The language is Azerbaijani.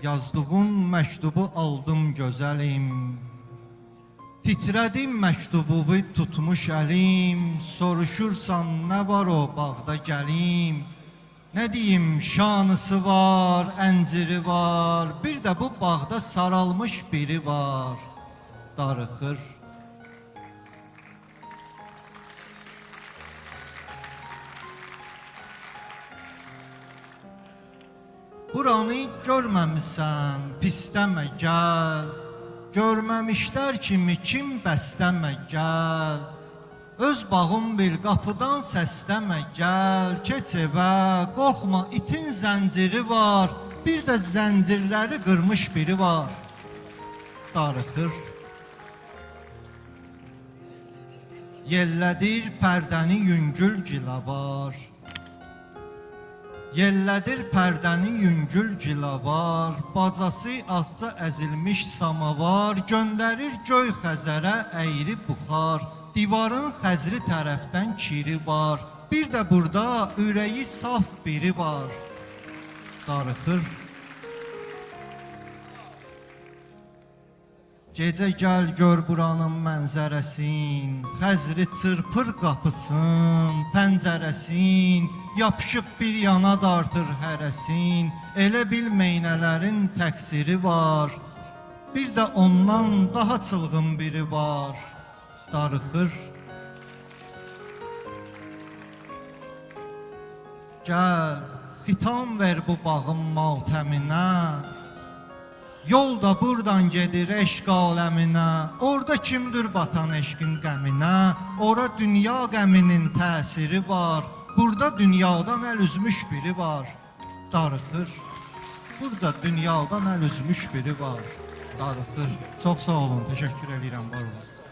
Yazdığın məktubu aldım gözəlim. Titrədim məktubu tutmuş əlim. Soruşursan nə var o bağda gəlim. Nə deyim, şanısı var, ənciri var. Bir də bu bağda saralmış biri var. Darıxır. Buranı görməmisən, pisləmə gəl. Görməmişlər kimi kim bəsləmə gəl. Öz bağım bil, qapıdan səsləmə gəl. Keç evə, qorxma, itin zənciri var. Bir də zəncirləri qırmış biri var. Darıxır. Yellədir pərdəni yüngül gilə var. Yellədir pərdəni yüngül gilə var. Bacası azca əzilmiş samavar. Göndərir göy xəzərə əyri buxar. Divarın xəzri tərəfdən kiri var. Bir də burada ürəyi saf biri var. Darıxır. Gecə gəl gör buranın mənzərəsin. Xəzri çırpır qapısın, pəncərəsin. Yapışıb bir yana dartır hərəsin. Elə bil meynələrin təqsiri var. Bir də ondan daha çılğın biri var. Darıxır. Gəl, xitam ver bu bağın matəminə. Yol da buradan gedir eşq aləminə. Orada kimdir batan eşqin qəminə? Ora dünya qəminin təsiri var. Burada dünyadan əl üzmüş biri var. Darıxır. Burada dünyadan əl üzmüş biri var. Darıxır. Çox sağ olun, təşəkkür edirəm, var olun.